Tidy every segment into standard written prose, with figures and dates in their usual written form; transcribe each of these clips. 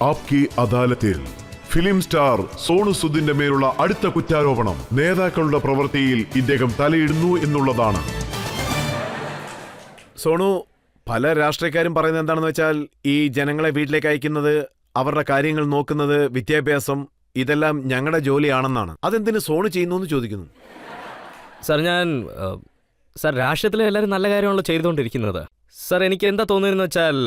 ആപ്കി അദാലത്തിൽ film star Sonu സുദിന്റെ മേലുള്ള അടുത്ത കുറ്റാരോപണം നേതാക്കളുടെ പ്രവൃത്തിയിൽ ഇദ്ദേഹം തലയിടുന്നു എന്നുള്ളതാണ്. സോണു, പല രാഷ്ട്രീയക്കാരും പറയുന്നത് എന്താണെന്ന് വെച്ചാൽ ഈ ജനങ്ങളെ വീട്ടിലേക്ക് അയക്കുന്നത്, അവരുടെ കാര്യങ്ങൾ നോക്കുന്നത്, വിദ്യാഭ്യാസം, ഇതെല്ലാം ഞങ്ങളുടെ ജോലിയാണെന്നാണ്. അതെന്തിന് സോണു ചെയ്യുന്നു എന്ന് ചോദിക്കുന്നു. സാർ രാഷ്ട്രീയത്തിൽ എല്ലാവരും നല്ല കാര്യമാണല്ലോ ചെയ്തുകൊണ്ടിരിക്കുന്നത്. സാർ എനിക്ക് എന്താ തോന്നുന്നതെന്ന് വെച്ചാൽ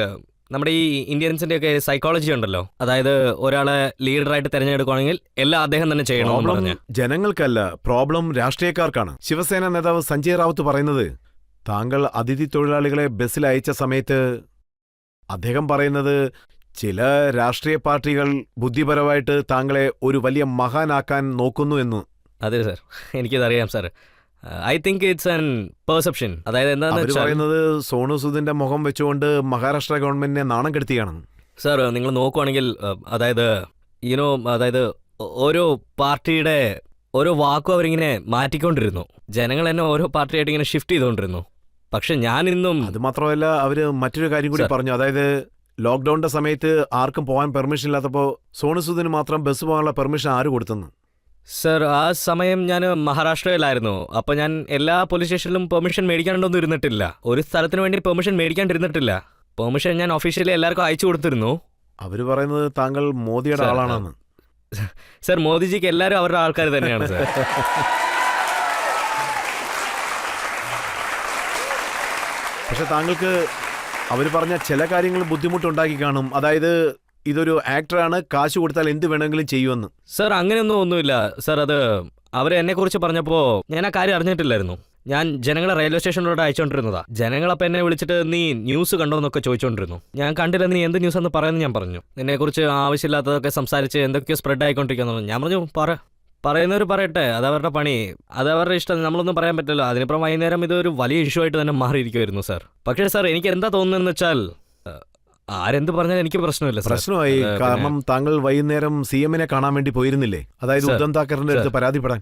നമ്മുടെ ഈ ഇന്ത്യൻസിന്റെ ഒക്കെ സൈക്കോളജി ഉണ്ടല്ലോ, അതായത് ഒരാളെ ലീഡറായിട്ട് തിരഞ്ഞെടുക്കുകയാണെങ്കിൽ എല്ലാം അദ്ദേഹം തന്നെ ചെയ്യണമെന്ന് പറഞ്ഞു. ജനങ്ങൾക്കല്ല, പ്രോബ്ലം രാഷ്ട്രീയക്കാർക്കാണ്. ശിവസേന നേതാവ് സഞ്ജയ് റാവത്ത് പറയുന്നത്, താങ്കൾ അതിഥി തൊഴിലാളികളെ ബസ്സിൽ അയച്ച സമയത്ത് അദ്ദേഹം പറയുന്നത് ചില രാഷ്ട്രീയ പാർട്ടികൾ ബുദ്ധിപരമായിട്ട് താങ്കളെ ഒരു വലിയ മഹാനാക്കാൻ നോക്കുന്നു എന്ന്. അതെ സാർ, എനിക്കതറിയാം sir. I think it's an perception. അതായത് എന്താണെന്ന് പറയുന്നത് സോണു സുദിന്റെ മുഖം വെച്ചുകൊണ്ട് മഹാരാഷ്ട്ര ഗവൺമെന്റിനെ നാണം കെടുത്തിയാണ്. സാർ നിങ്ങൾ നോക്കുവാണെങ്കിൽ അതായത് അതായത് ഓരോ പാർട്ടിയുടെ ഓരോ വാക്കും അവരിങ്ങനെ മാറ്റിക്കൊണ്ടിരുന്നു. ജനങ്ങൾ തന്നെ ഓരോ പാർട്ടിയായിട്ട് ഇങ്ങനെ ഷിഫ്റ്റ് ചെയ്തുകൊണ്ടിരുന്നു. പക്ഷെ ഞാൻ ഇന്നും അത് മാത്രമല്ല, അവര് മറ്റൊരു കാര്യം കൂടി പറഞ്ഞു. അതായത് ലോക്ക്ഡൌണിന്റെ സമയത്ത് ആർക്കും പോകാൻ പെർമിഷൻ ഇല്ലാത്തപ്പോൾ സോണു സുദിന് മാത്രം ബസ് പോകാനുള്ള പെർമിഷൻ ആര് കൊടുത്തെന്ന്. സർ ആ സമയം ഞാൻ മഹാരാഷ്ട്രയിലായിരുന്നു. അപ്പോൾ ഞാൻ എല്ലാ പോലീസ് സ്റ്റേഷനിലും പെർമിഷൻ മേടിക്കാണ്ടൊന്നും ഇരുന്നിട്ടില്ല. ഒരു സ്ഥലത്തിന് വേണ്ടി പെർമിഷൻ മേടിക്കാണ്ടിരുന്നിട്ടില്ല. പെർമിഷൻ ഞാൻ ഒഫീഷ്യലി എല്ലാവർക്കും അയച്ചു കൊടുത്തിരുന്നു. അവര് പറയുന്നത് താങ്കൾ മോദിയുടെ ആളാണെന്ന്. സർ മോദിജിക്ക് എല്ലാവരും അവരുടെ ആൾക്കാർ തന്നെയാണ് സർ. പക്ഷെ താങ്കൾക്ക് അവർ പറഞ്ഞ ചില കാര്യങ്ങൾ ബുദ്ധിമുട്ടുണ്ടാക്കി കാണും. അതായത് ഇതൊരു ആക്ടറാണ്, കാശ് കൊടുത്താൽ എന്ത് വേണമെങ്കിലും ചെയ്യുമെന്ന്. സർ അങ്ങനെയൊന്നും ഒന്നുമില്ല സർ. അത് അവരെന്നെക്കുറിച്ച് പറഞ്ഞപ്പോൾ ഞാൻ ആ കാര്യം അറിഞ്ഞിട്ടില്ലായിരുന്നു. ഞാൻ ജനങ്ങളെ റെയിൽവേ സ്റ്റേഷനിലോട്ട് അയച്ചുകൊണ്ടിരുന്നതാ. ജനങ്ങളപ്പം എന്നെ വിളിച്ചിട്ട് നീ ന്യൂസ് കണ്ടോ എന്നൊക്കെ ചോദിച്ചുകൊണ്ടിരുന്നു. ഞാൻ കണ്ടില്ല, നീ എന്ത് ന്യൂസ് എന്ന് പറയുന്നത് ഞാൻ പറഞ്ഞു. നിന്നെക്കുറിച്ച് ആവശ്യമില്ലാത്തതൊക്കെ സംസാരിച്ച് എന്തൊക്കെയോ സ്പ്രെഡ് ആയിക്കൊണ്ടിരിക്കുന്നു. ഞാൻ പറഞ്ഞു പറയുന്നവർ പറയട്ടെ, അതവരുടെ പണി, അതവരുടെ ഇഷ്ടം, നമ്മളൊന്നും പറയാൻ പറ്റില്ല. അതിനിപ്പുറം വൈകുന്നേരം ഇതൊരു വലിയ ഇഷ്യൂ ആയിട്ട് തന്നെ മാറിയിരിക്കുമായിരുന്നു സാർ. പക്ഷേ സാർ എനിക്ക് എന്താ തോന്നുന്നതെന്ന് വെച്ചാൽ ആരെന്ത് പറഞ്ഞാൽ എനിക്ക് പ്രശ്നമായി. കാരണം താങ്കൾ വൈകുന്നേരം CM-നെ കാണാൻ വേണ്ടി പോയിരുന്നില്ലേ? അതായത് ഉദ്ധവ് താക്കറിന്റെ അടുത്ത് പരാതിപ്പെടാൻ.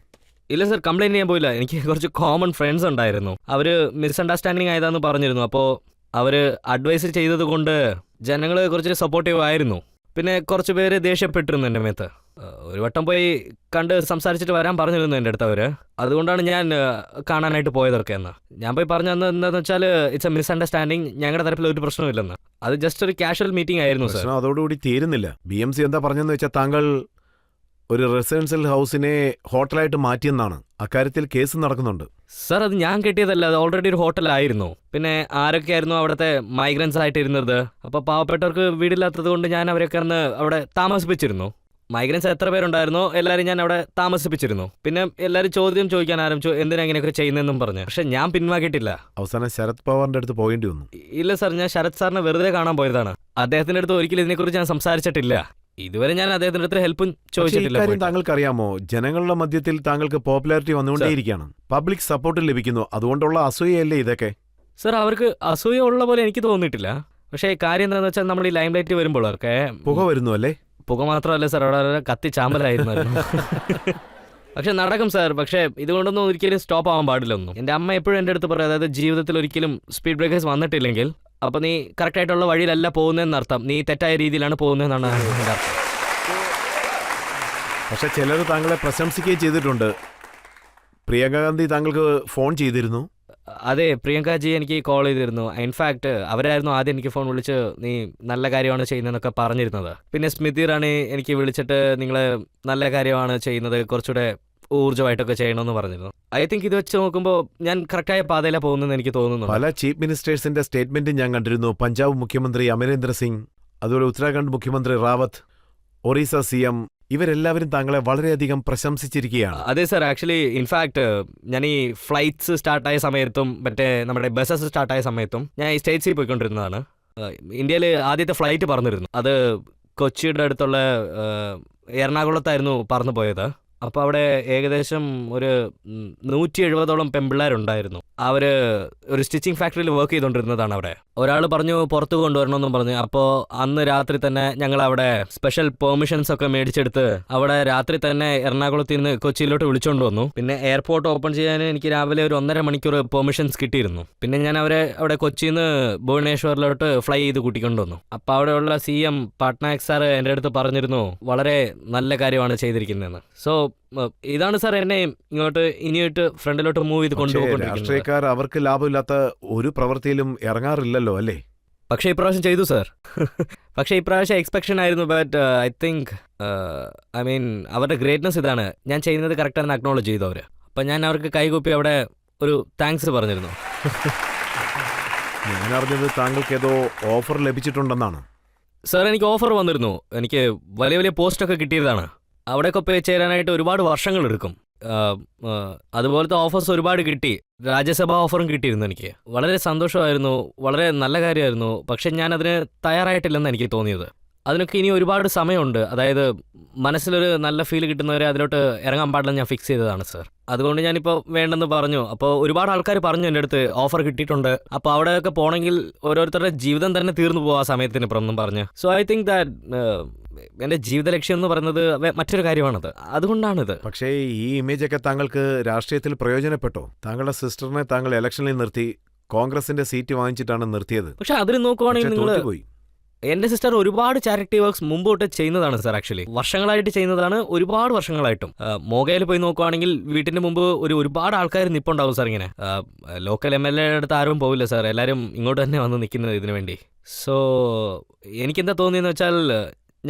ഇല്ല സർ, കംപ്ലൈന്റ് ചെയ്യാൻ പോയില്ല. എനിക്ക് കുറച്ച് കോമൺ ഫ്രണ്ട്സ് ഉണ്ടായിരുന്നു. അവര് മിസ്അണ്ടർസ്റ്റാൻഡിങ് ആയതാന്ന് പറഞ്ഞിരുന്നു. അപ്പോൾ അവര് അഡ്വൈസ് ചെയ്തത് കൊണ്ട് ജനങ്ങൾ കുറച്ച് സപ്പോർട്ടീവ് ആയിരുന്നു. പിന്നെ കുറച്ച് പേര് ദേഷ്യപ്പെട്ടിരുന്നു എൻ്റെ മേത്ത്. ഒരു വട്ടം പോയി കണ്ട് സംസാരിച്ചിട്ട് വരാൻ പറഞ്ഞിരുന്നു എൻ്റെ അടുത്ത് അവര്. അതുകൊണ്ടാണ് ഞാൻ കാണാനായിട്ട് പോയതൊക്കെ എന്ന്. ഞാൻ പോയി പറഞ്ഞത് എന്താണെന്ന് വെച്ചാൽ ഇറ്റ്സ് എ മിസ്അണ്ടർസ്റ്റാൻഡിങ്, ഞങ്ങളുടെ തരത്തിൽ ഒരു പ്രശ്നമില്ലെന്ന്. അത് ജസ്റ്റ് ഒരു കാഷ്വൽ മീറ്റിംഗ് ആയിരുന്നു സർ. അതോടുകൂടി തീരുന്നില്ല. BMC എന്താ പറഞ്ഞെന്ന് വെച്ചാൽ താങ്കൾ ഒരു റെസിഡൻഷ്യൽ ഹൗസിനെ ഹോട്ടലായിട്ട് മാറ്റിയെന്നാണ്. അക്കാര്യത്തിൽ കേസ് നടക്കുന്നുണ്ട്. സർ അത് ഞാൻ കെട്ടിയതല്ല, അത് ഓൾറെഡി ഒരു ഹോട്ടലായിരുന്നു. പിന്നെ ആരൊക്കെയായിരുന്നു അവിടുത്തെ മൈഗ്രൻസ് ആയിട്ട് ഇരുന്നത്. അപ്പോൾ പാവപ്പെട്ടവർക്ക് വീടില്ലാത്തത് കൊണ്ട് ഞാൻ അവരൊക്കെ അന്ന് അവിടെ താമസിപ്പിച്ചിരുന്നു. മൈഗ്രൻസ് എത്ര പേരുണ്ടായിരുന്നോ എല്ലാവരും ഞാൻ അവിടെ താമസിപ്പിച്ചിരുന്നു. പിന്നെ എല്ലാവരും ചോദ്യം ചോദിക്കാൻ ആരംഭിച്ചു, എന്തിനാ ഇങ്ങനെയൊക്കെ ചെയ്യുന്നതെന്നും പറഞ്ഞു. പക്ഷെ ഞാൻ പിൻവാക്കിയിട്ടില്ല. അവസാനം ശരത് പവാറിന്റെ അടുത്ത് പോകേണ്ടി വന്നു. ഇല്ല സർ, ഞാൻ ശരത് സാറിനെ വെറുതെ കാണാൻ പോയതാണ്. അദ്ദേഹത്തിന്റെ അടുത്ത് ഒരിക്കലും ഇതിനെക്കുറിച്ച് ഞാൻ സംസാരിച്ചിട്ടില്ല. ഇതുവരെ ഞാൻ അദ്ദേഹത്തിന്റെ അടുത്ത് ഹെൽപ്പും ചോദിച്ചിട്ടില്ല. താങ്കൾക്ക് അറിയാമോ, ജനങ്ങളുടെ മധ്യത്തിൽ താങ്കൾക്ക് പോപ്പുലാരിറ്റി വന്നുകൊണ്ടേയിരിക്കുകയാണ്, പബ്ലിക് സപ്പോർട്ട് ലഭിക്കുന്നു. അതുകൊണ്ടുള്ള അസൂയയല്ലേ ഇതൊക്കെ? സർ അവർക്ക് അസൂയ ഉള്ള പോലെ എനിക്ക് തോന്നിയിട്ടില്ല. പക്ഷേ കാര്യം എന്താണെന്ന് വെച്ചാൽ നമ്മൾ ഈ ലൈം ലൈറ്റ് വരുമ്പോഴൊക്കെ പുക വരുന്നു അല്ലേ? പുക മാത്രമല്ല സർ, അവിടെ കത്തി ചാമ്പലായിരുന്നു. പക്ഷെ നടക്കും സാർ. പക്ഷേ ഇതുകൊണ്ടൊന്നും ഒരിക്കലും സ്റ്റോപ്പ് ആവാൻ പാടില്ലൊന്നും. എൻ്റെ അമ്മ എപ്പോഴും എൻ്റെ അടുത്ത് പറയും, അതായത് ജീവിതത്തിൽ ഒരിക്കലും സ്പീഡ് ബ്രേക്കേഴ്സ് വന്നിട്ടില്ലെങ്കിൽ അപ്പോൾ നീ കറക്റ്റായിട്ടുള്ള വഴിയിലല്ല പോകുന്നതെന്നർത്ഥം, നീ തെറ്റായ രീതിയിലാണ് പോകുന്നതെന്നാണ് എൻ്റെ അർത്ഥം. പക്ഷെ ചിലർ താങ്കളെ പ്രശംസിക്കുകയും ചെയ്തിട്ടുണ്ട്. പ്രിയങ്ക ഗാന്ധി താങ്കൾക്ക് ഫോൺ ചെയ്തിരുന്നു. അതെ, പ്രിയങ്കാജി എനിക്ക് കോൾ ചെയ്തിരുന്നു. ഇൻഫാക്ട് അവരായിരുന്നു ആദ്യം എനിക്ക് ഫോൺ വിളിച്ച് നീ നല്ല കാര്യമാണ് ചെയ്യുന്നതെന്നൊക്കെ പറഞ്ഞിരുന്നത്. പിന്നെ സ്മൃതി ഇറാനി എനിക്ക് വിളിച്ചിട്ട് നിങ്ങൾ നല്ല കാര്യമാണ് ചെയ്യുന്നത്, കുറച്ചുകൂടെ ഊർജ്ജമായിട്ടൊക്കെ ചെയ്യണമെന്ന് പറഞ്ഞിരുന്നു. ഐ തിങ്ക് ഇത് വെച്ച് നോക്കുമ്പോൾ ഞാൻ കറക്റ്റായ പാതയിലാണ് പോകുന്നതെന്ന് എനിക്ക് തോന്നുന്നു. പല ചീഫ് മിനിസ്റ്റേഴ്സിന്റെ സ്റ്റേറ്റ്മെന്റും ഞാൻ കണ്ടിരുന്നു. പഞ്ചാബ് മുഖ്യമന്ത്രി അമരേന്ദ്ര സിംഗ്, അതുപോലെ ഉത്തരാഖണ്ഡ് മുഖ്യമന്ത്രി റാവത്ത്, ഒറീസ CM, ഇവരെല്ലാവരും താങ്കളെ വളരെയധികം പ്രശംസിച്ചിരിക്കുകയാണ്. അതെ സാർ, ആക്ച്വലി ഇൻഫാക്ട് ഞാൻ ഈ ഫ്ലൈറ്റ്സ് സ്റ്റാർട്ടായ സമയത്തും മറ്റേ നമ്മുടെ ബസ്സസ് സ്റ്റാർട്ടായ സമയത്തും ഞാൻ ഈ സ്റ്റേറ്റ്സിൽ പോയിക്കൊണ്ടിരുന്നതാണ്. ഇന്ത്യയിൽ ആദ്യത്തെ ഫ്ലൈറ്റ് പറന്നിരുന്നു. അത് കൊച്ചിയുടെ അടുത്തുള്ള എറണാകുളത്തായിരുന്നു പറന്നു പോയത്. അപ്പോൾ അവിടെ ഏകദേശം ഒരു 170ഓളം പെൺപിള്ളേരുണ്ടായിരുന്നു. അവർ ഒരു സ്റ്റിച്ചിങ് ഫാക്ടറിയിൽ വർക്ക് ചെയ്തുകൊണ്ടിരുന്നതാണ് അവിടെ. ഒരാൾ പറഞ്ഞു പുറത്ത് കൊണ്ടുവരണമെന്നും പറഞ്ഞു. അപ്പോൾ അന്ന് രാത്രി തന്നെ ഞങ്ങൾ അവിടെ സ്പെഷ്യൽ പെർമിഷൻസ് ഒക്കെ മേടിച്ചെടുത്ത് അവിടെ രാത്രി തന്നെ എറണാകുളത്ത് നിന്ന് കൊച്ചിയിലോട്ട് വിളിച്ചുകൊണ്ട് വന്നു. പിന്നെ എയർപോർട്ട് ഓപ്പൺ ചെയ്യാൻ എനിക്ക് രാവിലെ ഒരു 1.5 മണിക്കൂർ പെർമിഷൻസ് കിട്ടിയിരുന്നു. പിന്നെ ഞാൻ അവരെ അവിടെ കൊച്ചിയിൽ നിന്ന് ഭുവനേശ്വറിലോട്ട് ഫ്ലൈ ചെയ്ത് കൂട്ടിക്കൊണ്ടുവന്നു. അപ്പോൾ അവിടെയുള്ള CM പട്നായക് സാർ എൻ്റെ അടുത്ത് പറഞ്ഞിരുന്നു വളരെ നല്ല കാര്യമാണ് ചെയ്തിരിക്കുന്നതെന്ന്. സോ ഇതാണ് സാർ എന്നെ ഇനിയിട്ട് ഫ്രണ്ടിലോട്ട് മൂവ് ചെയ്ത് പക്ഷേ കൊണ്ടുപോയിക്കൊണ്ടിരിക്കുന്നത്. രാഷ്ട്രീയക്കാർ അവർക്ക് ലാഭമില്ലാത്ത ഒരു പ്രവൃത്തിയിലും ഇറങ്ങാറില്ലല്ലോ അല്ലേ? പക്ഷേ ഇപ്രാവശ്യം ചെയ്തു സാർ. പക്ഷേ ഇപ്രാവശ്യം എക്സ്പെക്ഷൻ ആയിരുന്നു. ബട്ട് ഐ തിങ്ക് അവരുടെ ഗ്രേറ്റ്നസ് ഇതാണ്, ഞാൻ ചെയ്യുന്നത് കറക്റ്റാണെന്ന് അക്നോളജ് ചെയ്തു അവർ. അപ്പം ഞാൻ അവർക്ക് കൈകൂപ്പി അവിടെ ഒരു താങ്ക്സ് പറഞ്ഞിരുന്നു. ഞാൻ അറിഞ്ഞത് താങ്കൾക്ക് ഏതോ ഓഫർ ലഭിച്ചിട്ടുണ്ടെന്നാണ്. സാർ എനിക്ക് ഓഫർ വന്നിരുന്നു. എനിക്ക് വലിയ വലിയ പോസ്റ്റൊക്കെ കിട്ടിയതാണ്. അവിടെയൊക്കെ പോയി ചേരാനായിട്ട് ഒരുപാട് വർഷങ്ങളെടുക്കും. അതുപോലത്തെ ഓഫേഴ്സ് ഒരുപാട് കിട്ടി. രാജ്യസഭാ ഓഫറും കിട്ടിയിരുന്നു എനിക്ക്. വളരെ സന്തോഷമായിരുന്നു, വളരെ നല്ല കാര്യമായിരുന്നു. പക്ഷെ ഞാനതിന് തയ്യാറായിട്ടില്ലെന്ന് എനിക്ക് തോന്നിയത്. അതിനൊക്കെ ഇനി ഒരുപാട് സമയമുണ്ട്. അതായത് മനസ്സിലൊരു നല്ല ഫീൽ കിട്ടുന്നവരെ അതിലോട്ട് ഇറങ്ങാൻ പാടില്ല ഞാൻ ഫിക്സ് ചെയ്തതാണ് സാർ. അതുകൊണ്ട് ഞാനിപ്പോൾ വേണ്ടെന്ന് പറഞ്ഞു. അപ്പോൾ ഒരുപാട് ആൾക്കാർ പറഞ്ഞു എൻ്റെ അടുത്ത് ഓഫർ കിട്ടിയിട്ടുണ്ട്, അപ്പോൾ അവിടെയൊക്കെ പോകണമെങ്കിൽ ഓരോരുത്തരുടെ ജീവിതം തന്നെ തീർന്നു പോകും ആ സമയത്തിന് ഇപ്പം പറഞ്ഞ്. സോ ഐ തിങ്ക് ദാറ്റ് എൻ്റെ ജീവിത ലക്ഷ്യം എന്ന് പറയുന്നത് മറ്റൊരു കാര്യമാണത്. അതുകൊണ്ടാണിത്. പക്ഷേ ഈ ഇമേജൊക്കെ താങ്കൾക്ക് രാഷ്ട്രീയത്തിൽ പ്രയോജനപ്പെട്ടോ? താങ്കളുടെ സിസ്റ്ററിനെ താങ്കൾ ഇലക്ഷനിൽ നിർത്തി കോൺഗ്രസിന്റെ സീറ്റ് വാങ്ങിച്ചിട്ടാണ് നിർത്തിയത്. പക്ഷെ അതിന് നോക്കുവാണെങ്കിൽ നിങ്ങൾ തോറ്റുപോയി. എൻ്റെ സിസ്റ്റർ ഒരുപാട് ചാരിറ്റി വർക്ക്സ് മുമ്പോട്ട് ചെയ്യുന്നതാണ് സാർ. ആക്ച്വലി വർഷങ്ങളായിട്ട് ചെയ്യുന്നതാണ്, ഒരുപാട് വർഷങ്ങളായിട്ടും. മോഗയിൽ പോയി നോക്കുവാണെങ്കിൽ വീട്ടിന് മുമ്പ് ഒരുപാട് ആൾക്കാർ നിപ്പുണ്ടാവും സാർ. ഇങ്ങനെ ലോക്കൽ MLA അടുത്ത് ആരും പോവില്ല സാർ, എല്ലാവരും ഇങ്ങോട്ട് തന്നെ വന്ന് നിൽക്കുന്നത് ഇതിനു വേണ്ടി. സോ എനിക്കെന്താ തോന്നിയെന്ന് വെച്ചാൽ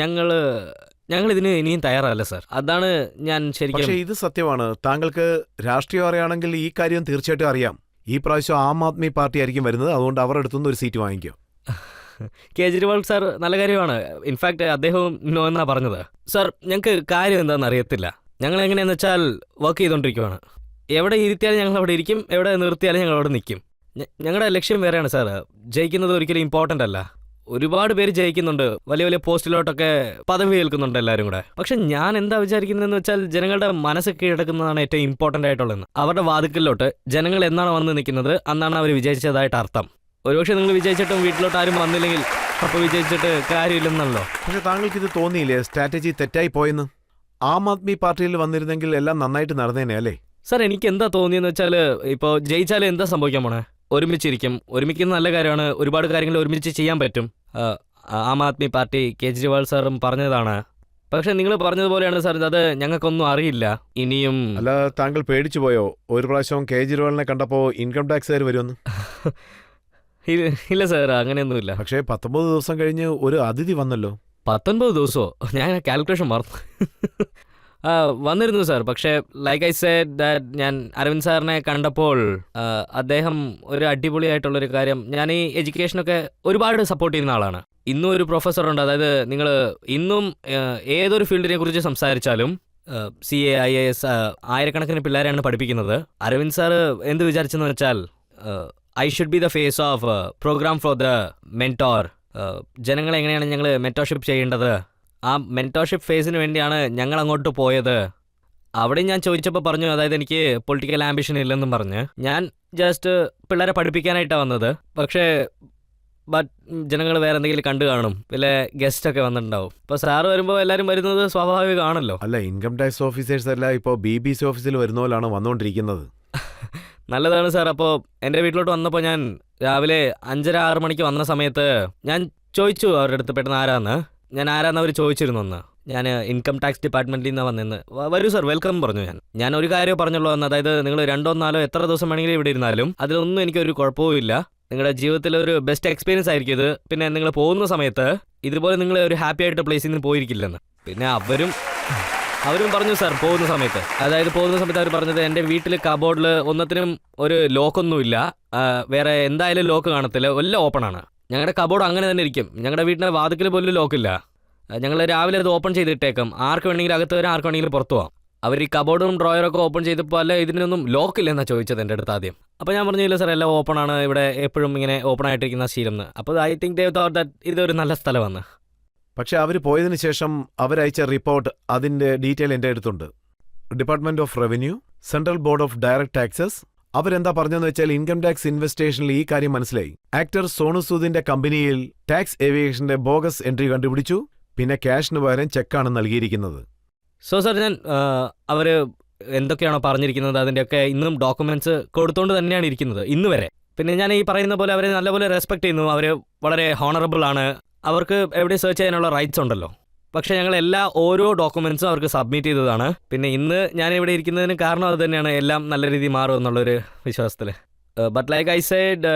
ഞങ്ങൾ ഇതിന് ഇനിയും തയ്യാറല്ല സാർ. അതാണ് ഞാൻ ശരിക്കും. പക്ഷേ ഇത് സത്യമാണ്. താങ്കൾക്ക് രാഷ്ട്രീയം അറിയാണെങ്കിൽ ഈ കാര്യം തീർച്ചയായിട്ടും അറിയാം. ഈ പ്രാവശ്യം ആം ആദ്മി പാർട്ടി ആയിരിക്കും വരുന്നത്, അതുകൊണ്ട് അവരുടെ അടുത്തുനിന്ന് ഒരു സീറ്റ് വാങ്ങിക്കും. കേജ്രിവാൾ സാർ നല്ല കാര്യമാണ്. ഇൻഫാക്ട് അദ്ദേഹവും നോ എന്നാ പറഞ്ഞത്. സാർ ഞങ്ങൾക്ക് കാര്യം എന്താണെന്ന് അറിയത്തില്ല. ഞങ്ങൾ എങ്ങനെയാണെന്ന് വെച്ചാൽ വർക്ക് ചെയ്തുകൊണ്ടിരിക്കുവാണ്. എവിടെ ഇരുത്തിയാലും ഞങ്ങൾ അവിടെ ഇരിക്കും, എവിടെ നിർത്തിയാലും ഞങ്ങൾ അവിടെ നിൽക്കും. ഞങ്ങളുടെ ലക്ഷ്യം വേറെയാണ് സാർ. ജയിക്കുന്നത് ഒരിക്കലും ഇമ്പോർട്ടൻ്റ് അല്ല. ഒരുപാട് പേര് ജയിക്കുന്നുണ്ട്, വലിയ വലിയ പോസ്റ്റിലോട്ടൊക്കെ പദവി ഏൽക്കുന്നുണ്ട് എല്ലാവരും കൂടെ. പക്ഷെ ഞാൻ എന്താ വിചാരിക്കുന്നതെന്ന് വെച്ചാൽ ജനങ്ങളുടെ മനസ്സ് കീഴടക്കുന്നതാണ് ഏറ്റവും ഇമ്പോർട്ടൻ്റ് ആയിട്ടുള്ളത്. അവരുടെ വാതിക്കലിലോട്ട് ജനങ്ങൾ എന്നാണ് വന്ന് നിൽക്കുന്നത് അന്നാണ് അവർ വിജയിച്ചതായിട്ട് അർത്ഥം. ഒരുപക്ഷെ നിങ്ങൾ വിജയിച്ചിട്ടും വീട്ടിലോട്ട് ആരും വന്നില്ലെങ്കിൽ അപ്പോൾ വിജയിച്ചിട്ട് കാര്യമില്ലെന്നല്ലോ. പക്ഷെ താങ്കൾക്ക് ഇത് തോന്നിയില്ലേ സ്ട്രാറ്റജി തെറ്റായി പോയെന്ന്? ആം ആദ്മി പാർട്ടിയിൽ വന്നിരുന്നെങ്കിൽ എല്ലാം നന്നായിട്ട് നടന്നേനെ അല്ലേ? സാർ എനിക്ക് എന്താ തോന്നിയെന്ന് വെച്ചാൽ ഇപ്പോൾ ജയിച്ചാൽ എന്താ സംഭവിക്കാൻ പോണേ? ഒരുമിച്ചിരിക്കും. ഒരുമിക്കുന്ന നല്ല കാര്യമാണ്. ഒരുപാട് കാര്യങ്ങൾ ഒരുമിച്ച് ചെയ്യാൻ പറ്റും. ആം ആദ്മി പാർട്ടി കേജ്രിവാൾ സാറും പറഞ്ഞതാണ്. പക്ഷെ നിങ്ങൾ പറഞ്ഞതുപോലെയാണ് സാർ, അത് ഞങ്ങൾക്കൊന്നും അറിയില്ല. ഇനിയും അല്ല, താങ്കൾ പേടിച്ചു പോയോ ഒരു പ്രാവശ്യം കേജ്രിവാളിനെ കണ്ടപ്പോൾ ഇൻകം ടാക്സുകാർ വരുമെന്ന്? ഇല്ല സാർ, അങ്ങനെയൊന്നുമില്ല. പക്ഷേ 19 ദിവസം കഴിഞ്ഞ് ഒരു അതിഥി വന്നല്ലോ. 19 ദിവസമോ? ഞാൻ കാൽക്കുലേഷൻ മറന്നു. വന്നിരുന്നു സാർ. പക്ഷേ ലൈക്ക് ഐ സെഡ് ദാറ്റ് ഞാൻ അരവിന്ദ് സാറിനെ കണ്ടപ്പോൾ അദ്ദേഹം ഒരു അടിപൊളിയായിട്ടുള്ളൊരു കാര്യം, ഞാൻ ഈ എഡ്യൂക്കേഷനൊക്കെ ഒരുപാട് സപ്പോർട്ട് ചെയ്യുന്ന ആളാണ്. ഇന്നും ഒരു പ്രൊഫസറുണ്ട്. അതായത് നിങ്ങൾ ഇന്നും ഏതൊരു ഫീൽഡിനെ കുറിച്ച് സംസാരിച്ചാലും CA IAS ആയിരക്കണക്കിന് പിള്ളേരെയാണ് പഠിപ്പിക്കുന്നത്. അരവിന്ദ് സാർ എന്ത് വിചാരിച്ചെന്ന് വെച്ചാൽ I should be the face of program for the mentor. ജനങ്ങളെ എങ്ങനെയാണ് ഞങ്ങൾ മെന്റോർഷിപ്പ് ചെയ്യേണ്ടത്, ആ മെന്റോർഷിപ്പ് ഫേസിന് വേണ്ടിയാണ് ഞങ്ങൾ അങ്ങോട്ട് പോയത്. അവിടെ ഞാൻ ചോദിച്ചപ്പോൾ പറഞ്ഞു, അതായത് എനിക്ക് പൊളിറ്റിക്കൽ ആംബിഷൻ ഇല്ലെന്നും പറഞ്ഞ് ഞാൻ ജസ്റ്റ് പിള്ളേരെ പഠിപ്പിക്കാനായിട്ടാണ് വന്നത്. പക്ഷേ ജനങ്ങൾ വേറെ എന്തെങ്കിലും കണ്ടു കാണും, വല്ല ഗസ്റ്റൊക്കെ വന്നിട്ടുണ്ടാവും. ഇപ്പോൾ സാറ് വരുമ്പോൾ എല്ലാവരും വരുന്നത് സ്വാഭാവികമാണല്ലോ. അല്ല, ഇൻകം ടാക്സ് ഓഫീസേഴ്സ് അല്ല ഇപ്പോൾ BBC ഓഫീസിൽ വരുന്ന പോലാണ് വന്നുകൊണ്ടിരിക്കുന്നത്. നല്ലതാണ് സാർ. അപ്പോൾ എൻ്റെ വീട്ടിലോട്ട് വന്നപ്പോൾ ഞാൻ രാവിലെ 5:30-6 മണിക്ക് വന്ന സമയത്ത് ഞാൻ ചോദിച്ചു അവരുടെ അടുത്ത് പെട്ടെന്ന് ആരാന്ന് അവർ ചോദിച്ചിരുന്നു. അന്ന് ഞാൻ ഇൻകം ടാക്സ് ഡിപ്പാർട്ട്മെൻറ്റിൽ നിന്നാണ് വന്നെന്ന്. വരൂ സാർ, വെൽക്കം പറഞ്ഞു. ഞാൻ ഒരു കാര്യം പറഞ്ഞുള്ളൂ അന്ന്, അതായത് നിങ്ങൾ 2-4 എത്ര ദിവസം വേണമെങ്കിലും ഇവിടെ ഇരുന്നാലും അതിലൊന്നും എനിക്കൊരു കുഴപ്പവും ഇല്ല. നിങ്ങളുടെ ജീവിതത്തിൽ ഒരു ബെസ്റ്റ് എക്സ്പീരിയൻസ് ആയിരിക്കും ഇത്. പിന്നെ നിങ്ങൾ പോകുന്ന സമയത്ത് ഇതുപോലെ നിങ്ങൾ ഒരു ഹാപ്പി ആയിട്ട് പ്ലേസിൽ നിന്ന് പോയിരിക്കില്ലെന്ന്. പിന്നെ അവരും പറഞ്ഞു സാർ പോകുന്ന സമയത്ത് അവർ പറഞ്ഞത് എൻ്റെ വീട്ടിൽ കബോർഡിൽ ഒന്നത്തിനും ഒരു ലോക്കൊന്നുമില്ല, വേറെ എന്തായാലും ലോക്ക് കാണത്തില്ല, എല്ലാം ഓപ്പണാണ്. ഞങ്ങളുടെ കബോർഡ് അങ്ങനെ തന്നെ ഇരിക്കും. ഞങ്ങളുടെ വീട്ടിലെ വാതിക്കൽ പോലും ലോക്കില്ല. ഞങ്ങൾ രാവിലെ അത് ഓപ്പൺ ചെയ്തിട്ടേക്കും. ആർക്ക് വേണമെങ്കിലും അകത്ത് വരാം, ആർക്ക് വേണമെങ്കിലും പുറത്തു പോകാം. അവർ ഈ കബോർഡും ഡ്രോയറൊക്കെ ഓപ്പൺ ചെയ്തപ്പോൾ അല്ല ഇതിനൊന്നും ലോക്കില്ലെന്നാണ് ചോദിച്ചത് എൻ്റെ അടുത്ത് ആദ്യം. അപ്പോൾ ഞാൻ പറഞ്ഞില്ല സാർ, എല്ലാം ഓപ്പണാണ്, ഇവിടെ എപ്പോഴും ഇങ്ങനെ ഓപ്പൺ ആയിട്ടിരിക്കുന്ന ശീലം എന്ന്. അപ്പോൾ I think they thought that ഇതൊരു നല്ല സ്ഥലമാണ്. പക്ഷെ അവർ പോയതിനു ശേഷം അവരയച്ച റിപ്പോർട്ട്, അതിൻ്റെ ഡീറ്റെയിൽ എൻ്റെ അടുത്തുണ്ട്. Department of revenue, central board of direct taxes. അവരെന്താ പറഞ്ഞെന്ന് വെച്ചാൽ ഇൻകം ടാക്സ് ഇൻവെസ്റ്റിഗേഷനിൽ ഈ കാര്യം മനസ്സിലായി. ആക്ടർ സോണു സൂദിന്റെ കമ്പനിയിൽ ടാക്സ് ഏവിയേഷന്റെ ബോഗസ് എൻട്രി കണ്ടുപിടിച്ചു. പിന്നെ ക്യാഷിന് പകരം ചെക്കാണ് നൽകിയിരിക്കുന്നത്. സോ സാർ, ഞാൻ അവർ എന്തൊക്കെയാണോ പറഞ്ഞിരിക്കുന്നത് അതിൻ്റെയൊക്കെ ഇന്നും ഡോക്യുമെന്റ്സ് കൊടുത്തുകൊണ്ട് തന്നെയാണ് ഇരിക്കുന്നത് ഇന്ന് വരെ. പിന്നെ ഞാൻ ഈ പറയുന്ന പോലെ അവരെ നല്ലപോലെ റെസ്പെക്ട് ചെയ്യുന്നു. അവർ വളരെ ഹോണറബിൾ ആണ്. അവർക്ക് എവിടെ സെർച്ച് ചെയ്യാനുള്ള റൈറ്റ്സ് ഉണ്ടല്ലോ. പക്ഷേ ഞങ്ങൾ ഓരോ ഡോക്യുമെന്റ്സും അവർക്ക് സബ്മിറ്റ് ചെയ്തതാണ്. പിന്നെ ഇന്ന് ഞാൻ ഇവിടെ ഇരിക്കുന്നതിന് കാരണം അത് തന്നെയാണ്. എല്ലാം നല്ല രീതിയിൽ മാറും എന്നുള്ളൊരു വിശ്വാസത്തിൽ. ബട്ട് ലൈക്ക് ഐ സൈഡ്,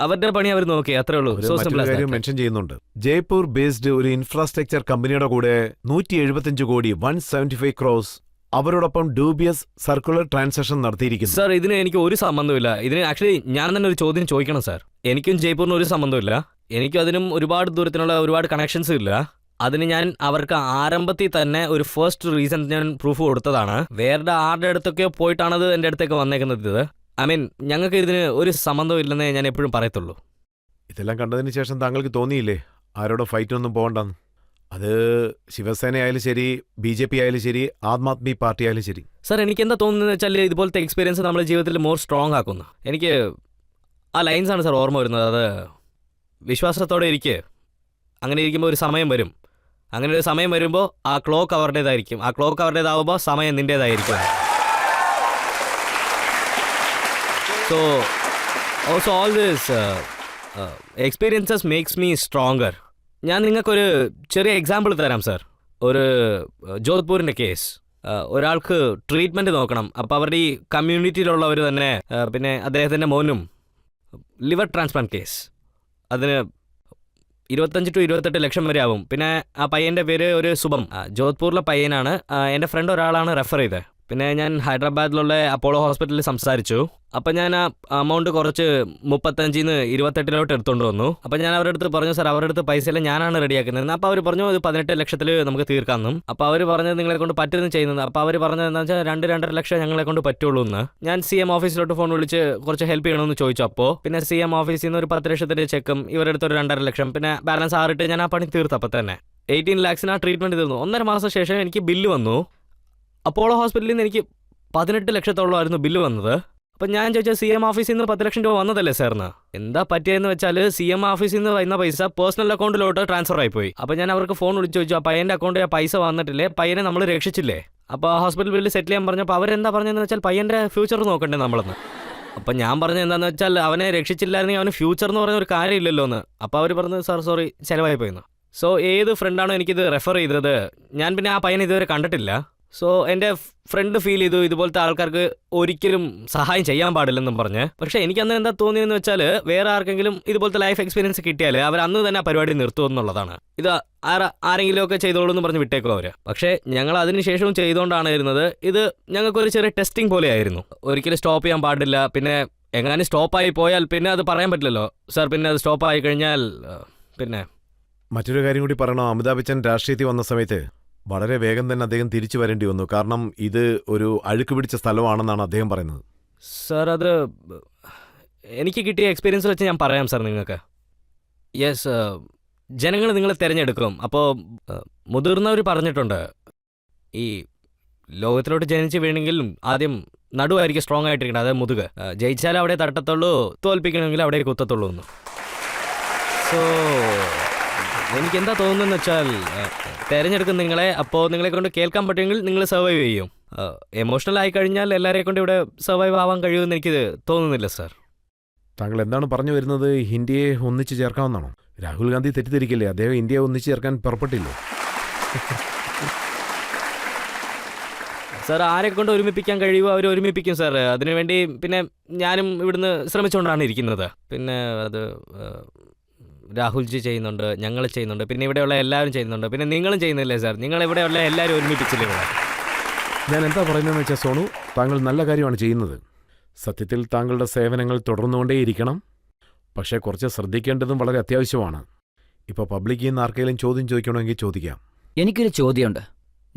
അവരുടെ പണി അവർ നോക്കി, അത്രേ ഉള്ളൂ. ഒരു മറ്റൊരു കാര്യം മെൻഷൻ ചെയ്യുന്നുണ്ട്. ജയ്പൂർ ബേസ്ഡ് ഒരു ഇൻഫ്രാസ്ട്രക്ചർ കമ്പനിയുടെ കൂടെ 175 കോടി 175 ക്രോസ് അവരോടൊപ്പം ഡ്യൂബിയസ് സർക്കുലർ ട്രാൻസാക്ഷൻ നടത്തിയിരിക്കുന്നു. സാർ, ഇതിന് എനിക്ക് ഒരു സംബന്ധമില്ല. ഇതിന് ആക്ച്വലി ഞാൻ തന്നെ ഒരു ചോദ്യം ചോദിക്കണം സാർ. എനിക്കും ജയ്പൂരിന് ഒരു സംബന്ധമില്ല. എനിക്കും അതിനും ഒരുപാട് ദൂരത്തിനുള്ള ഒരുപാട് കണക്ഷൻസ് ഇല്ല. അതിന് ഞാൻ അവർക്ക് ആരംഭത്തിൽ തന്നെ ഒരു ഫസ്റ്റ് റീസൺ ഞാൻ പ്രൂഫ് കൊടുത്തതാണ്. വേറെ ആരുടെ അടുത്തൊക്കെയോ പോയിട്ടാണത് എൻ്റെ അടുത്തേക്ക് വന്നേക്കുന്നത്. ഇത് ഞങ്ങൾക്ക് ഇതിന് ഒരു സംബന്ധവും ഇല്ലെന്നേ ഞാൻ എപ്പോഴും പറയത്തുള്ളൂ. ഇതെല്ലാം കണ്ടതിന് ശേഷം താങ്കൾക്ക് തോന്നിയില്ലേ ആരോടോ ഫൈറ്റൊന്നും പോകണ്ടെന്ന്? അത് ശിവസേന ആയാലും ശരി, BJP ആയാലും ശരി, ആം ആദ്മി പാർട്ടി ആയാലും ശരി. സാർ, എനിക്ക് എന്താ തോന്നുന്നത് വെച്ചാൽ ഇതുപോലത്തെ എക്സ്പീരിയൻസ് നമ്മുടെ ജീവിതത്തിൽ മോർ സ്ട്രോങ് ആക്കുന്നു. എനിക്ക് ആ ലൈൻസാണ് സാർ ഓർമ്മ വരുന്നത്. അത് വിശ്വാസത്തോടെ അങ്ങനെ ഇരിക്കുമ്പോൾ ഒരു സമയം വരും. അങ്ങനെ ഒരു സമയം വരുമ്പോൾ ആ ക്ലോക്ക് അവരുടേതായിരിക്കും. ആ ക്ലോക്ക് അവരുടേതാവുമ്പോൾ സമയം നിൻ്റേതായിരിക്കും. So also all this experiences makes me stronger. ഞാൻ നിങ്ങൾക്കൊരു ചെറിയ എക്സാമ്പിൾ തരാം സാർ. ഒരു ജോധ്പൂരിൻ്റെ കേസ്. ഒരാൾക്ക് ട്രീറ്റ്മെൻറ്റ് നോക്കണം. അപ്പോൾ അവരുടെ ഈ കമ്മ്യൂണിറ്റിയിലുള്ളവർ തന്നെ പിന്നെ അദ്ദേഹത്തിൻ്റെ മോനും ലിവർ ട്രാൻസ്പ്ലാന്റ് കേസ്. അതിന് 25 to 28 ലക്ഷം വരെ ആവും. പിന്നെ ആ പയ്യൻ്റെ പേര് ഒരു ശുഭം. ജോധ്പൂരിലെ പയ്യനാണ്. എൻ്റെ ഫ്രണ്ട് ഒരാളാണ് റെഫർ ചെയ്തത്. പിന്നെ ഞാൻ ഹൈദരാബാദിലുള്ള അപ്പോളോ ഹോസ്പിറ്റലിൽ സംസാരിച്ചു. അപ്പം ഞാൻ ആ അമൗണ്ട് കുറച്ച് 35-ന്ന് 28 എടുത്തുകൊണ്ട് വന്നു. അപ്പം ഞാൻ അവരുടെ അടുത്ത് പറഞ്ഞു, സാർ അവരുടെ അടുത്ത് പൈസയെല്ലാം ഞാനാണ് റെഡിയാക്കുന്നത്. അപ്പോൾ അവർ പറഞ്ഞു ഇത് 18 ലക്ഷത്തിൽ നമുക്ക് തീർക്കാമെന്നും. അപ്പോൾ അവർ പറഞ്ഞത് നിങ്ങളെ കൊണ്ട് പറ്റുന്നത് ചെയ്യുന്നത്. അപ്പോൾ അവർ പറഞ്ഞത് എന്താണെന്ന് വെച്ചാൽ 2-2.5 ലക്ഷം ഞങ്ങളെ കൊണ്ട് പറ്റുള്ളൂ എന്ന്. ഞാൻ CM ഓഫീസിലോട്ട് ഫോൺ വിളിച്ച് കുറച്ച് ഹെൽപ്പ് ചെയ്യണമെന്ന് ചോദിച്ചു. അപ്പോൾ പിന്നെ CM ഓഫീസിൽ നിന്ന് ഒരു 10 ലക്ഷത്തിൻ്റെ ചെക്കും ഇവരുടെ അടുത്ത് ഒരു 2.5 ലക്ഷം പിന്നെ ബാലൻസ് 6 ഞാൻ ആ പണി തീർത്തപ്പോൾ തന്നെ 18 lakhs ആ ട്രീറ്റ്മെൻറ്റ് തീർന്നു. 1.5 മാസം ശേഷം എനിക്ക് ബില്ല് വന്നു. അപ്പോളോ ഹോസ്പിറ്റലിൽ നിന്ന് എനിക്ക് 18 ലക്ഷത്തോളമായിരുന്നു ബില്ല് വന്നത്. അപ്പം ഞാൻ ചോദിച്ചാൽ CM ഓഫീസിൽ നിന്ന് 10 ലക്ഷം രൂപ വന്നതല്ലേ സാറിന്? എന്താ പറ്റിയതെന്ന് വെച്ചാൽ CM ഓഫീസിൽ നിന്ന് വരുന്ന പൈസ പേഴ്സണൽ അക്കൗണ്ടിലോട്ട് ട്രാൻസ്ഫർ ആയിപ്പോയി. അപ്പം ഞാൻ അവർക്ക് ഫോൺ വിളിച്ച് ചോദിച്ചു, ആ പയ്യൻ്റെ അക്കൗണ്ടിൽ ആ പൈസ വന്നിട്ടില്ലേ, പയ്യനെ നമ്മൾ രക്ഷിച്ചില്ലേ? അപ്പോൾ ഹോസ്പിറ്റൽ ബില്ല് സെറ്റിൽ ചെയ്യാൻ പറഞ്ഞപ്പോൾ അവരെന്താ പറഞ്ഞതെന്ന് വെച്ചാൽ പയ്യൻ്റെ ഫ്യൂച്ചർ നോക്കണ്ടേ നമ്മളെന്ന്. അപ്പം ഞാൻ പറഞ്ഞത് എന്താണെന്ന് വെച്ചാൽ അവനെ രക്ഷിച്ചില്ലായിരുന്നെങ്കിൽ അവന് ഫ്യൂച്ചർ എന്ന് പറഞ്ഞ ഒരു കാര്യമില്ലല്ലോ എന്ന്. അപ്പോൾ അവർ പറഞ്ഞത് സാർ സോറി ചിലവായി പോയെന്ന്. സോ ഏത് ഫ്രണ്ടാണോ എനിക്കിത് റെഫർ ചെയ്തത്, ഞാൻ പിന്നെ ആ പയ്യനെ ഇതുവരെ കണ്ടിട്ടില്ല. സോ എൻ്റെ ഫ്രണ്ട് ഫീൽ ചെയ്തു ഇതുപോലത്തെ ആൾക്കാർക്ക് ഒരിക്കലും സഹായം ചെയ്യാൻ പാടില്ലെന്നും പറഞ്ഞ്. പക്ഷേ എനിക്കന്ന് എന്താ തോന്നിയെന്ന് വെച്ചാൽ വേറെ ആർക്കെങ്കിലും ഇതുപോലത്തെ ലൈഫ് എക്സ്പീരിയൻസ് കിട്ടിയാൽ അവർ അന്ന് തന്നെ ആ പരിപാടി നിർത്തുമെന്നുള്ളതാണ്. ഇത് ആരെങ്കിലുമൊക്കെ ചെയ്തോളൂ എന്ന് പറഞ്ഞ് വിട്ടേക്കും അവർ. പക്ഷേ ഞങ്ങൾ അതിനുശേഷവും ചെയ്തുകൊണ്ടാണ് ഇരുന്നത്. ഇത് ഞങ്ങൾക്കൊരു ചെറിയ ടെസ്റ്റിംഗ് പോലെയായിരുന്നു. ഒരിക്കലും സ്റ്റോപ്പ് ചെയ്യാൻ പാടില്ല. പിന്നെ എങ്ങനെ സ്റ്റോപ്പായി പോയാൽ പിന്നെ അത് പറയാൻ പറ്റില്ലല്ലോ സാർ. പിന്നെ അത് സ്റ്റോപ്പായി കഴിഞ്ഞാൽ പിന്നെ മറ്റൊരു കാര്യം കൂടി പറയണോ, അമിതാഭ് ബച്ചൻ രാഷ്ട്രീയത്തിൽ വന്ന സമയത്ത് വളരെ വേഗം തന്നെ അദ്ദേഹം തിരിച്ചു വരേണ്ടി വന്നു. കാരണം ഇത് ഒരു അഴുക്ക് പിടിച്ച സ്ഥലമാണെന്നാണ് അദ്ദേഹം പറയുന്നത്. സാർ, അത് എനിക്ക് കിട്ടിയ എക്സ്പീരിയൻസ് വെച്ച് ഞാൻ പറയാം സാർ നിങ്ങൾക്ക്. യെസ്, ജനങ്ങൾ നിങ്ങളെ തിരഞ്ഞെടുക്കും. അപ്പോൾ മുതിർന്നവർ പറഞ്ഞിട്ടുണ്ട് ഈ ലോകത്തിലോട്ട് ജനിച്ച് വീണെങ്കിൽ ആദ്യം നടുവായിരിക്കും സ്ട്രോങ് ആയിട്ടിരിക്കണം, അതായത് മുതുക്. ജയിച്ചാൽ അവിടെ തട്ടത്തുള്ളൂ, തോൽപ്പിക്കണമെങ്കിൽ അവിടെ കുത്തത്തുള്ളൂ എന്ന്. സോ എനിക്കെന്താ തോന്നുന്നതെന്ന് വെച്ചാൽ തിരഞ്ഞെടുക്കും നിങ്ങളെ. അപ്പോൾ നിങ്ങളെ കൊണ്ട് കേൾക്കാൻ പറ്റുമെങ്കിൽ നിങ്ങൾ സർവൈവ് ചെയ്യും. എമോഷണൽ ആയി കഴിഞ്ഞാൽ എല്ലാവരെയും കൊണ്ട് ഇവിടെ സർവൈവ് ആവാൻ കഴിയുമെന്ന് എനിക്ക് തോന്നുന്നില്ല സാർ. താങ്കൾ എന്താണ് പറഞ്ഞു വരുന്നത്? ഇന്ത്യയെ ഒന്നിച്ചു ചേർക്കാമെന്നാണോ? രാഹുൽ ഗാന്ധി തെറ്റിദ്ധരിക്കില്ലേ? അദ്ദേഹം ഇന്ത്യയെ ഒന്നിച്ചു ചേർക്കാൻ പുറപ്പെട്ടില്ലേ? സാർ, ആരെ കൊണ്ട് ഒരുമിപ്പിക്കാൻ കഴിയുമോ അവർ ഒരുമിപ്പിക്കും സാർ. അതിനുവേണ്ടി പിന്നെ ഞാനും ഇവിടുന്ന് ശ്രമിച്ചുകൊണ്ടാണ് ഇരിക്കുന്നത്. പിന്നെ അത് രാഹുൽജി ചെയ്യുന്നുണ്ട്, ഞങ്ങൾ ചെയ്യുന്നുണ്ട്, പിന്നെ ഇവിടെയുള്ള എല്ലാവരും ചെയ്യുന്നുണ്ട്, പിന്നെ നിങ്ങളും ചെയ്യുന്നില്ലേ സാർ? നിങ്ങൾ ഇവിടെയുള്ള എല്ലാവരും ഒരുമിപ്പിച്ചില്ലേ ഇവിടെ? ഞാൻ എന്താ പറയുന്നതെന്ന് വെച്ചാൽ സോണു, താങ്കൾ നല്ല കാര്യമാണ് ചെയ്യുന്നത്. സത്യത്തിൽ താങ്കളുടെ സേവനങ്ങൾ തുടർന്നുകൊണ്ടേയിരിക്കണം. പക്ഷേ കുറച്ച് ശ്രദ്ധിക്കേണ്ടതും വളരെ അത്യാവശ്യമാണ്. ഇപ്പോൾ പബ്ലിക്കിൽ നിന്ന് ആർക്കെങ്കിലും ചോദ്യം ചോദിക്കണമെങ്കിൽ ചോദിക്കാം. എനിക്കൊരു ചോദ്യമുണ്ട്.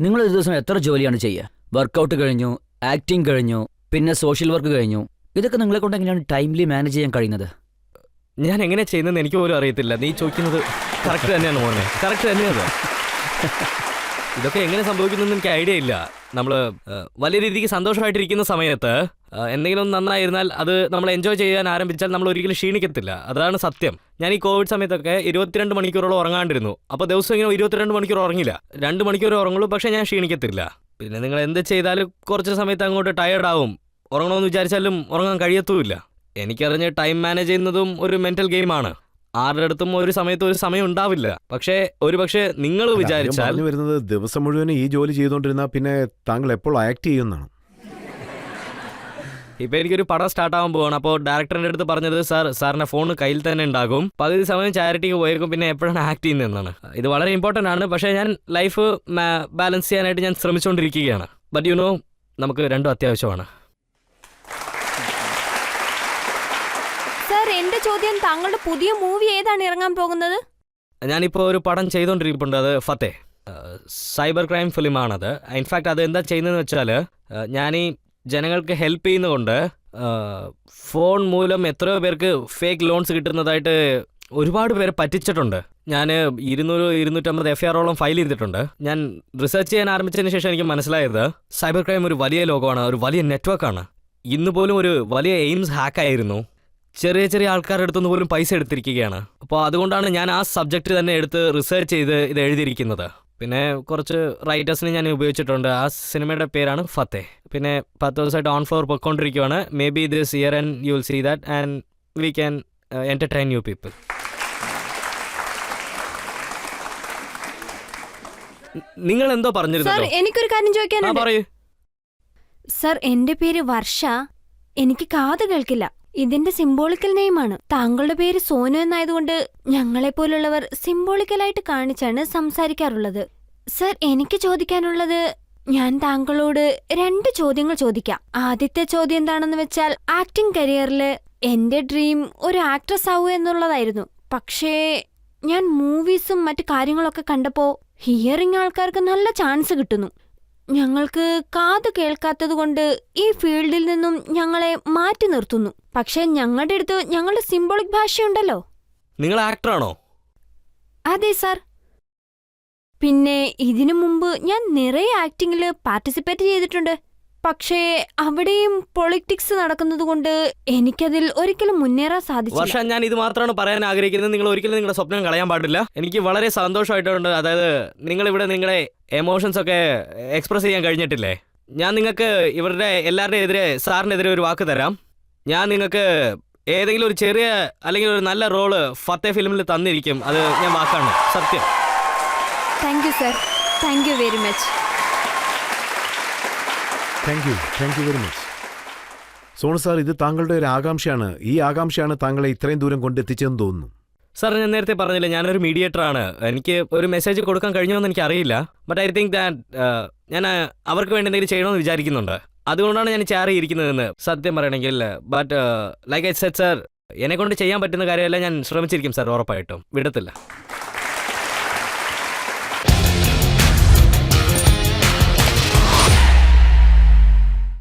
നിങ്ങളൊരു ദിവസം എത്ര ജോലിയാണ് ചെയ്യുക? വർക്കൗട്ട് കഴിഞ്ഞു, ആക്ടിങ് കഴിഞ്ഞു, പിന്നെ സോഷ്യൽ വർക്ക് കഴിഞ്ഞു. ഇതൊക്കെ നിങ്ങളെ കൊണ്ട് എങ്ങനെയാണ് ടൈംലി മാനേജ് ചെയ്യാൻ കഴിയുന്നത്? ഞാൻ എങ്ങനെ ചെയ്യുന്നതെന്ന് എനിക്ക് പോലും അറിയത്തില്ല. നീ ചോദിക്കുന്നത് കറക്റ്റ് തന്നെയാണ് മോനെ, കറക്റ്റ് തന്നെയാണ്. ഇതൊക്കെ എങ്ങനെ സംഭവിക്കുന്നു എനിക്ക് ഐഡിയ ഇല്ല. നമ്മൾ വലിയ രീതിക്ക് സന്തോഷമായിട്ടിരിക്കുന്ന സമയത്ത് എന്തെങ്കിലും നന്നായിരുന്നാൽ അത് നമ്മൾ എൻജോയ് ചെയ്യാൻ ആരംഭിച്ചാൽ നമ്മൾ ഒരിക്കലും ക്ഷീണിക്കത്തില്ല. അതാണ് സത്യം. ഞാൻ ഈ കോവിഡ് സമയത്തൊക്കെ 22 മണിക്കൂറോളം ഉറങ്ങാണ്ടിരുന്നു. അപ്പോൾ ദിവസം ഇങ്ങനെ 22 മണിക്കൂർ ഉറങ്ങില്ല, 2 മണിക്കൂർ ഉറങ്ങുള്ളൂ, പക്ഷേ ഞാൻ ക്ഷീണിക്കത്തില്ല. പിന്നെ നിങ്ങൾ എന്ത് ചെയ്താലും കുറച്ച് സമയത്ത് അങ്ങോട്ട് ടയേർഡ് ആവും. ഉറങ്ങണമെന്ന് വിചാരിച്ചാലും ഉറങ്ങാൻ കഴിയത്തുമില്ല. എനിക്കറിഞ്ഞ് ടൈം മാനേജ് ചെയ്യുന്നതും ഒരു മെന്റൽ ഗെയിമാണ്. ആരുടെ അടുത്തും ഒരു സമയത്ത് ഒരു സമയം ഉണ്ടാവില്ല. പക്ഷേ നിങ്ങൾ വിചാരിച്ചാൽ പറഞ്ഞു വരുന്നത് ദിവസം മുഴുവൻ ഈ ജോലി ചെയ്തുകൊണ്ടിരുന്നാൽ പിന്നെ താങ്കൾ എപ്പോൾ ആക്ട് ചെയ്യുന്നതാണ്. ഇപ്പൊ എനിക്കൊരു പടം സ്റ്റാർട്ട് ആവാൻ പോവാണ്. അപ്പോൾ ഡയറക്ടറിന്റെ അടുത്ത് പറഞ്ഞത് സാറിന്റെ ഫോൺ കയ്യിൽ തന്നെ ഉണ്ടാകും, പകുതി സമയം ചാരിറ്റിക്ക് പോയേക്കും, പിന്നെ എപ്പോഴാണ് ആക്ട് ചെയ്യുന്നതെന്നാണ്. ഇത് വളരെ ഇമ്പോർട്ടൻ്റ് ആണ്. പക്ഷേ ഞാൻ ലൈഫ് ബാലൻസ് ചെയ്യാനായിട്ട് ഞാൻ ശ്രമിച്ചുകൊണ്ടിരിക്കുകയാണ്. ബട്ട് യു നോ, നമുക്ക് രണ്ടും അത്യാവശ്യമാണ്. സർ, എന്റെ ചോദ്യം, താങ്കളുടെ പുതിയ മൂവി ഏതാണ് ഇറങ്ങാൻ പോകുന്നത്? ഞാനിപ്പോൾ ഒരു പടം ചെയ്തുകൊണ്ടിരിക്കുന്നുണ്ട്. അത് ഫത്തേ, സൈബർ ക്രൈം ഫിലിമാണത്. ഇൻഫാക്ട് അത് എന്താ ചെയ്യുന്നതെന്ന് വെച്ചാൽ, ഞാൻ ഈ ജനങ്ങൾക്ക് ഹെൽപ്പ് ചെയ്യുന്നതുകൊണ്ട് ഫോൺ മൂലം എത്രയോ പേർക്ക് ഫേക്ക് ലോൺസ് കിട്ടുന്നതായിട്ട് ഒരുപാട് പേരെ പറ്റിച്ചിട്ടുണ്ട്. ഞാൻ 200-250 FIR ഫയൽ ചെയ്തിട്ടുണ്ട്. ഞാൻ റിസർച്ച് ചെയ്യാൻ ആരംഭിച്ചതിന് ശേഷം എനിക്ക് മനസ്സിലായത് സൈബർ ക്രൈം ഒരു വലിയ ലോകമാണ്, ഒരു വലിയ നെറ്റ്വർക്കാണ്. ഇന്ന് പോലും ഒരു വലിയ എയിംസ് ഹാക്കായിരുന്നു. ചെറിയ ആൾക്കാരുടെ അടുത്തുനിന്ന് പോലും പൈസ എടുത്തിരിക്കുകയാണ്. അപ്പോൾ അതുകൊണ്ടാണ് ഞാൻ ആ സബ്ജക്റ്റ് തന്നെ എടുത്ത് റിസർച്ച് ചെയ്ത് ഇത് എഴുതിയിരിക്കുന്നത്. പിന്നെ കുറച്ച് റൈറ്റേഴ്സിനെ ഞാൻ ഉപയോഗിച്ചിട്ടുണ്ട്. ആ സിനിമയുടെ പേരാണ് ഫത്തേ. പിന്നെ 10 ദിവസമായിട്ട് ഓൺ ഫ്ലോർ പൊയ്ക്കൊണ്ടിരിക്കുകയാണ്. Maybe this year and you will see that and we can entertain you people. നിങ്ങൾ എന്തോ സർ, പറഞ്ഞിരുന്നല്ലോ. എനിക്കൊരു കാര്യം ചോദിക്കാനുണ്ട്. പറയൂ. സർ, എന്റെ പേര് വർഷ. എനിക്ക് കാത് കേൾക്കില്ല. ഇതിന്റെ സിംബോളിക്കൽ നെയിമാണ്. താങ്കളുടെ പേര് സോനു എന്നായതുകൊണ്ട് ഞങ്ങളെപ്പോലുള്ളവർ സിംബോളിക്കലായിട്ട് കാണിച്ചാണ് സംസാരിക്കാറുള്ളത്. സർ, എനിക്ക് ചോദിക്കാനുള്ളത്, ഞാൻ താങ്കളോട് 2 ചോദ്യങ്ങൾ ചോദിക്കാം. ആദ്യത്തെ ചോദ്യം എന്താണെന്ന് വെച്ചാൽ, ആക്ടിംഗ് കരിയറിൽ എന്റെ ഡ്രീം ഒരു ആക്ട്രസ് ആവുക എന്നുള്ളതായിരുന്നു. പക്ഷേ ഞാൻ മൂവീസും മറ്റു കാര്യങ്ങളൊക്കെ കണ്ടപ്പോ ഹിയറിംഗ് ആൾക്കാർക്ക് നല്ല ചാൻസ് കിട്ടുന്നു. ഞങ്ങൾക്ക് കാത് കേൾക്കാത്തതുകൊണ്ട് ഈ ഫീൽഡിൽ നിന്നും ഞങ്ങളെ മാറ്റി നിർത്തുന്നു. പക്ഷെ ഞങ്ങളുടെ അടുത്ത് ഞങ്ങളുടെ സിംബോളിക് ഭാഷയുണ്ടല്ലോ. നിങ്ങൾ ആക്ടറാണോ? അതെ സർ. പിന്നെ ഇതിനു മുമ്പ് ഞാൻ നിറയെ ആക്ടിങ്ങിൽ പാർട്ടിസിപ്പേറ്റ് ചെയ്തിട്ടുണ്ട്. പക്ഷേ അവിടെയും പൊളിറ്റിക്സ് നടക്കുന്നതുകൊണ്ട് എനിക്കതിൽ ഒരിക്കലും മുന്നേറാൻ സാധിച്ചില്ല. വർഷം, ഞാൻ ഇത് മാത്രമാണ് പറയാൻ ആഗ്രഹിക്കുന്നത്. നിങ്ങൾ ഒരിക്കലും നിങ്ങളുടെ സ്വപ്നം കളയാൻ പാടില്ല. എനിക്ക് വളരെ സന്തോഷമായിട്ടുണ്ട്. അതായത് നിങ്ങളിവിടെ നിങ്ങളുടെ എമോഷൻസ് ഒക്കെ എക്സ്പ്രസ് ചെയ്യാൻ കഴിഞ്ഞിട്ടില്ലേ. ഞാൻ നിങ്ങൾക്ക് ഇവരുടെ എല്ലാവരുടെയും എതിരെ, സാറിനെതിരെ ഒരു വാക്ക് തരാം. ഞാൻ നിങ്ങൾക്ക് ഏതെങ്കിലും ഒരു ചെറിയ അല്ലെങ്കിൽ ഒരു നല്ല റോള് ഫത്തേ ഫിലിമിൽ തന്നിരിക്കും. അത് ഞാൻ വാക്കാണ്, സത്യം. Thank you sir. Thank you very much. Thank you very much. Sonu sir, ഇത് താങ്കളുടെ ഒരു ആകാംക്ഷയാണ്. ഈ ആകാംക്ഷയാണ് താങ്കളെ ഇത്രയും ദൂരം കൊണ്ടെത്തിച്ചതെന്ന് തോന്നുന്നു. സാർ, ഞാൻ നേരത്തെ പറഞ്ഞില്ല, ഞാനൊരു മീഡിയേറ്ററാണ്. എനിക്ക് ഒരു മെസ്സേജ് കൊടുക്കാൻ കഴിഞ്ഞോന്ന് എനിക്ക് അറിയില്ല. ബട്ട് ഐ തിങ്ക് ദാറ്റ് ഞാൻ അവർക്ക് വേണ്ടി എന്തെങ്കിലും ചെയ്യണമെന്ന് വിചാരിക്കുന്നുണ്ട്. അതുകൊണ്ടാണ് ഞാൻ ചാറിയിരിക്കുന്നതെന്ന് സത്യം പറയണമെങ്കിൽ. But like I said sir, എന്നെ കൊണ്ട് ചെയ്യാൻ പറ്റുന്ന കാര്യമല്ല, ഞാൻ ശ്രമിച്ചിരിക്കും സാർ, ഉറപ്പായിട്ടും വിടത്തില്ല.